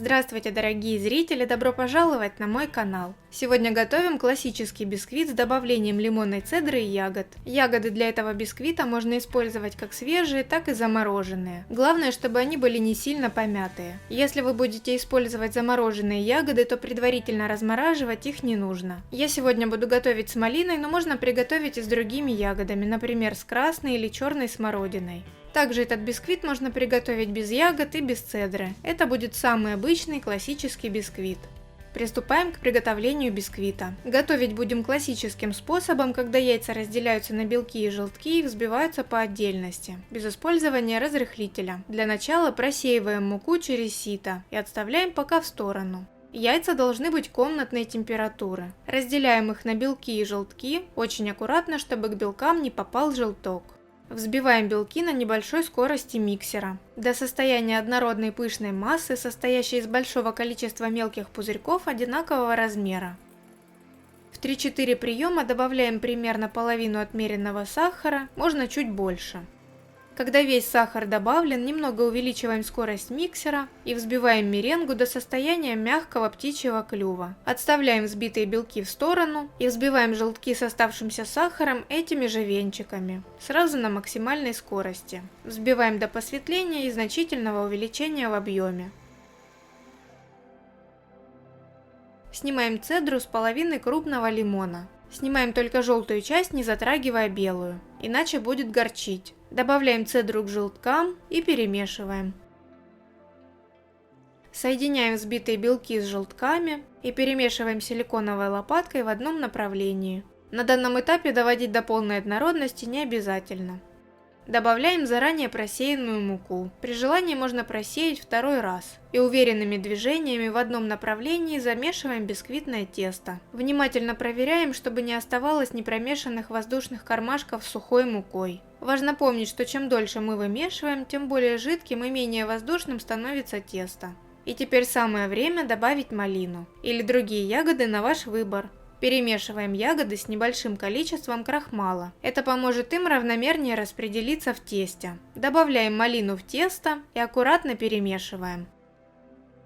Здравствуйте, дорогие зрители, добро пожаловать на мой канал. Сегодня готовим классический бисквит с добавлением лимонной цедры и ягод. Ягоды для этого бисквита можно использовать как свежие, так и замороженные. Главное, чтобы они были не сильно помятые. Если вы будете использовать замороженные ягоды, то предварительно размораживать их не нужно. Я сегодня буду готовить с малиной, но можно приготовить и с другими ягодами, например, с красной или черной смородиной. Также этот бисквит можно приготовить без ягод и без цедры. Это будет самый обычный классический бисквит. Приступаем к приготовлению бисквита. Готовить будем классическим способом, когда яйца разделяются на белки и желтки и взбиваются по отдельности, без использования разрыхлителя. Для начала просеиваем муку через сито и отставляем пока в сторону. Яйца должны быть комнатной температуры. Разделяем их на белки и желтки, очень аккуратно, чтобы к белкам не попал желток. Взбиваем белки на небольшой скорости миксера до состояния однородной пышной массы, состоящей из большого количества мелких пузырьков одинакового размера. В 3-4 приема добавляем примерно половину отмеренного сахара, можно чуть больше. Когда весь сахар добавлен, немного увеличиваем скорость миксера и взбиваем меренгу до состояния мягкого птичьего клюва. Отставляем взбитые белки в сторону и взбиваем желтки с оставшимся сахаром этими же венчиками, сразу на максимальной скорости. Взбиваем до посветления и значительного увеличения в объеме. Снимаем цедру с половины крупного лимона. Снимаем только желтую часть, не затрагивая белую, иначе будет горчить. Добавляем цедру к желткам и перемешиваем. Соединяем взбитые белки с желтками и перемешиваем силиконовой лопаткой в одном направлении. На данном этапе доводить до полной однородности не обязательно. Добавляем заранее просеянную муку. При желании можно просеять второй раз. И уверенными движениями в одном направлении замешиваем бисквитное тесто. Внимательно проверяем, чтобы не оставалось непромешанных воздушных кармашков с сухой мукой. Важно помнить, что чем дольше мы вымешиваем, тем более жидким и менее воздушным становится тесто. И теперь самое время добавить малину или другие ягоды на ваш выбор. Перемешиваем ягоды с небольшим количеством крахмала. Это поможет им равномернее распределиться в тесте. Добавляем малину в тесто и аккуратно перемешиваем.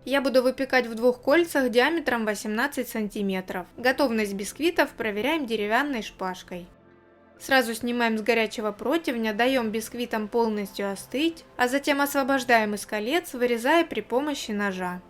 Я буду выпекать в 2 кольцах диаметром 18 см. Готовность бисквитов проверяем деревянной шпажкой. Сразу снимаем с горячего противня, даем бисквитам полностью остыть, а затем освобождаем из колец, вырезая при помощи ножа.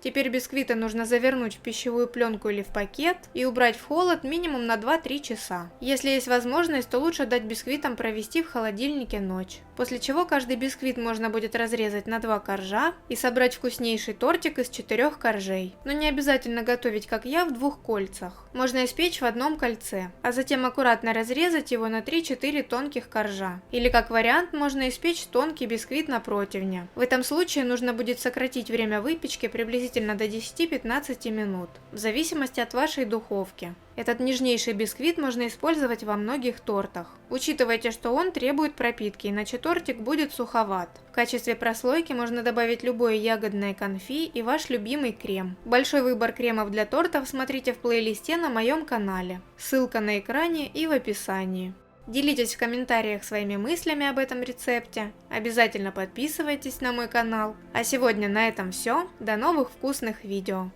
Теперь бисквиты нужно завернуть в пищевую пленку или в пакет и убрать в холод минимум на 2-3 часа. Если есть возможность, то лучше дать бисквитам провести в холодильнике ночь. После чего каждый бисквит можно будет разрезать на 2 коржа и собрать вкуснейший тортик из 4 коржей. Но не обязательно готовить, как я, в 2 кольцах. Можно испечь в одном кольце, а затем аккуратно разрезать его на 3-4 тонких коржа. Или как вариант, можно испечь тонкий бисквит на противне. В этом случае нужно будет сократить время выпечки приблизительно до 10-15 минут, в зависимости от вашей духовки. Этот нежнейший бисквит можно использовать во многих тортах. Учитывайте, что он требует пропитки, иначе тортик будет суховат. В качестве прослойки можно добавить любое ягодное конфи и ваш любимый крем. Большой выбор кремов для тортов смотрите в плейлисте на моем канале. Ссылка на экране и в описании. Делитесь в комментариях своими мыслями об этом рецепте, обязательно подписывайтесь на мой канал. А сегодня на этом все, до новых вкусных видео.